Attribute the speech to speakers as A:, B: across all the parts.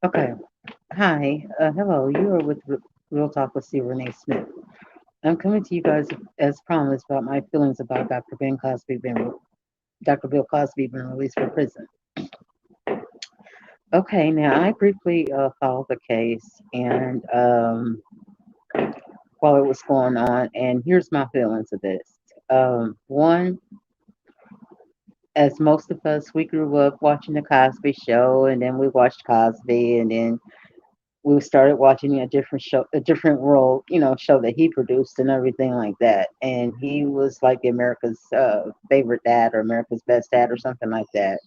A: Okay. Hi. Hello. You are with Real Talk with C. Renee Smith. I'm coming to you guys as promised about my feelings about Dr. Bill Cosby being released from prison. Okay. Now I briefly followed the case and while it was going on, and here's my feelings of this. One, as most of us, we grew up watching the Cosby Show, and then we watched Cosby, and then we started watching a different show, a different world, show that he produced and everything like that. And he was like America's favorite dad or America's best dad or something like that.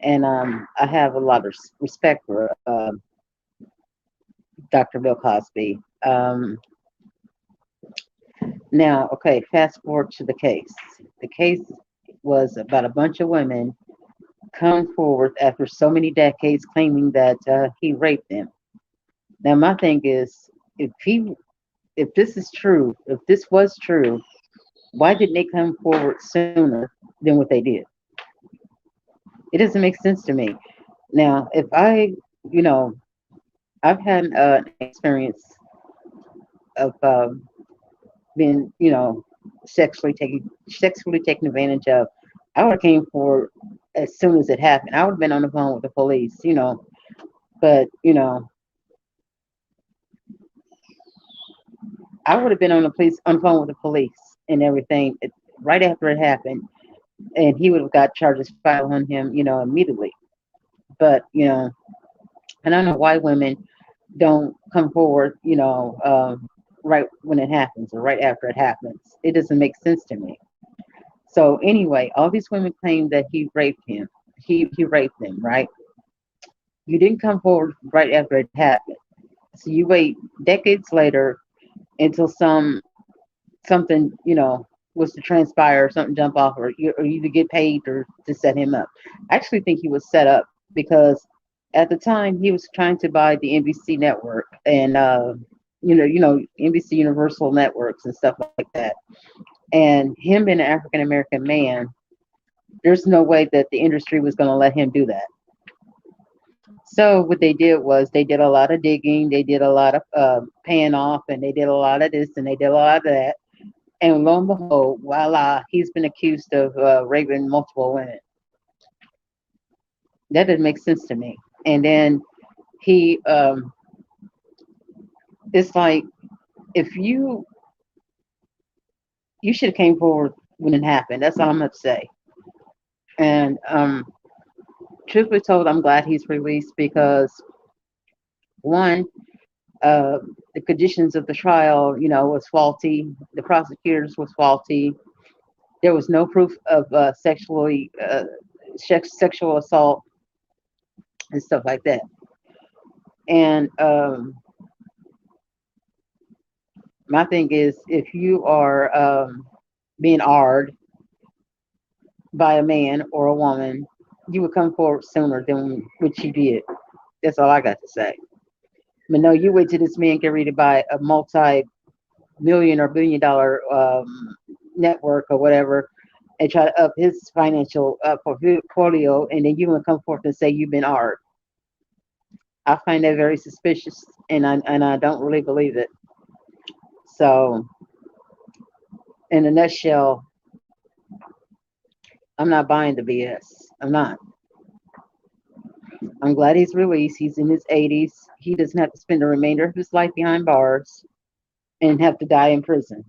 A: And I have a lot of respect for Dr. Bill Cosby. Now, okay, fast forward to the case. The case was about a bunch of women come forward after so many decades claiming that he raped them. Now, my thing is, if he if this is true, if this was true, why didn't they come forward sooner than what they did? It doesn't make sense to me. Now, if you know, I've had an experience of being, sexually taken advantage of. I would have came forward as soon as it happened. I would have been on the phone with the police, but I would have been on the phone with the police and everything right after it happened, and he would have got charges filed on him, immediately. But I don't know why women don't come forward, right when it happens or right after it happens. It doesn't make sense to me. So anyway, all these women claim that he raped him. He raped them, right? You didn't come forward right after it happened. So you wait decades later until something, was to transpire, or something jump off, or you to get paid or to set him up. I actually think he was set up because at the time he was trying to buy the NBC network and NBC Universal networks and stuff like that. And him being an African American man, there's no way that the industry was going to let him do that. So what they did was they did a lot of digging, they did a lot of paying off, and they did a lot of this and they did a lot of that. And lo and behold, voila, he's been accused of raping multiple women. That didn't make sense to me. And then he, it's like if you should have came forward when it happened. That's all I'm gonna say. And truthfully told, I'm glad he's released because one, uh, the conditions of the trial, was faulty. The prosecutors was faulty. There was no proof of sexual assault and stuff like that. And my thing is, if you are being ard by a man or a woman, you would come forward sooner than what you did. That's all I got to say. But no, you wait till this man get ready to buy a multi-million or billion-dollar network or whatever, and try to up his financial portfolio, and then you gonna come forth and say you've been ard. I find that very suspicious, and I don't really believe it. So, in a nutshell, I'm not buying the BS. I'm not. I'm glad he's released. He's in his 80s. He doesn't have to spend the remainder of his life behind bars and have to die in prison.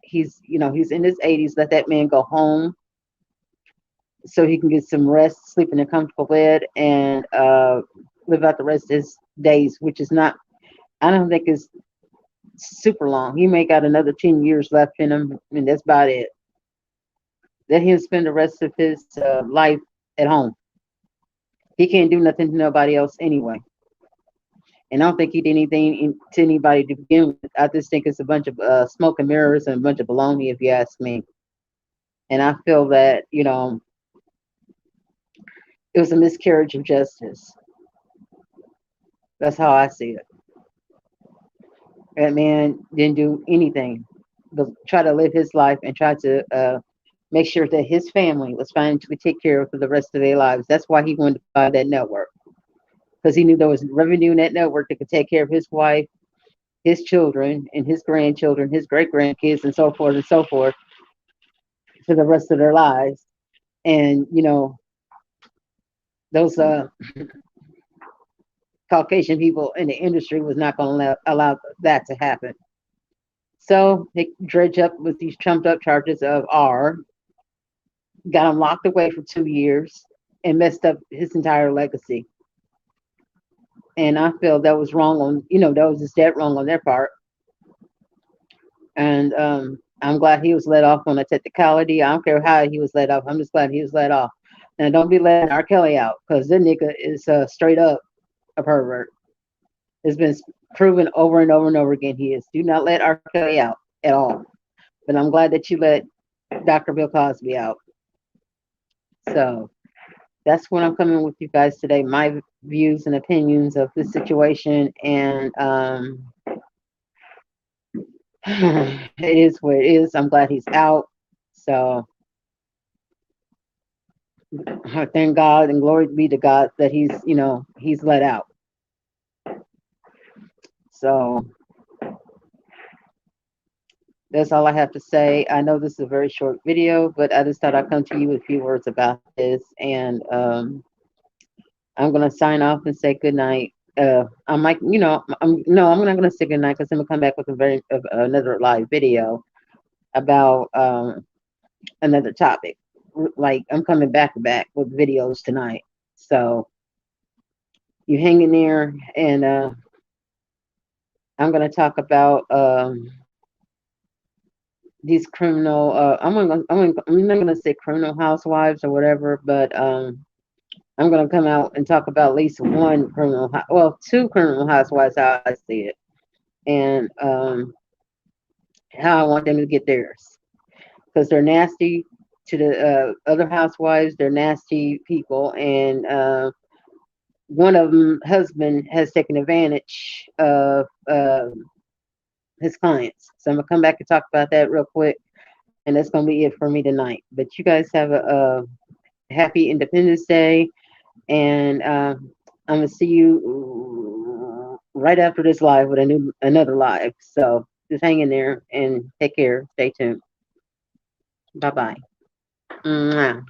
A: He's in his 80s. Let that man go home so he can get some rest, sleep in a comfortable bed, and live out the rest of his days, which is not, I don't think is super long. He may got another 10 years left in him, and that's about it. Let him spend the rest of his life at home. He can't do nothing to nobody else anyway. And I don't think he did anything to anybody to begin with. I just think it's a bunch of smoke and mirrors and a bunch of baloney, if you ask me. And I feel that, it was a miscarriage of justice. That's how I see it. That man didn't do anything but try to live his life and try to make sure that his family was financially taken care of for the rest of their lives. That's why he wanted to buy that network. because he knew there was revenue in that network that could take care of his wife, his children, and his grandchildren, his great grandkids, and so forth for the rest of their lives. And those Caucasian people in the industry was not going to allow that to happen. So they dredged up with these trumped up charges of got him locked away for 2 years, and messed up his entire legacy. And I feel that was wrong that was just dead wrong on their part. And I'm glad he was let off on a technicality. I don't care how he was let off. I'm just glad he was let off. And don't be letting R. Kelly out, because this nigga is straight up a pervert. It's been proven over and over and over again he is. Do not let R. Kelly out at all. But I'm glad that you let Dr. Bill Cosby out. So that's what I'm coming with you guys today. My views and opinions of this situation. And it is what it is. I'm glad he's out. So thank God and glory be to God that he's let out. So that's all I have to say. I know this is a very short video, but I just thought I'd come to you with a few words about this. And I'm gonna sign off and say good night. I'm like, I'm not gonna say good night, because I'm gonna come back with another live video about another topic. Like, I'm coming back to back with videos tonight. So you hang in there, and I'm gonna talk about these criminal. I'm not gonna say criminal housewives or whatever, but I'm gonna come out and talk about at least two criminal housewives, how I see it, and how I want them to get theirs, because they're nasty to the other housewives. They're nasty people, and one of them husband has taken advantage of his clients. So I'm gonna come back and talk about that real quick, and that's gonna be it for me tonight. But you guys have a happy Independence Day, and I'm gonna see you right after this live with another live. So just hang in there and take care. Stay tuned. Bye bye.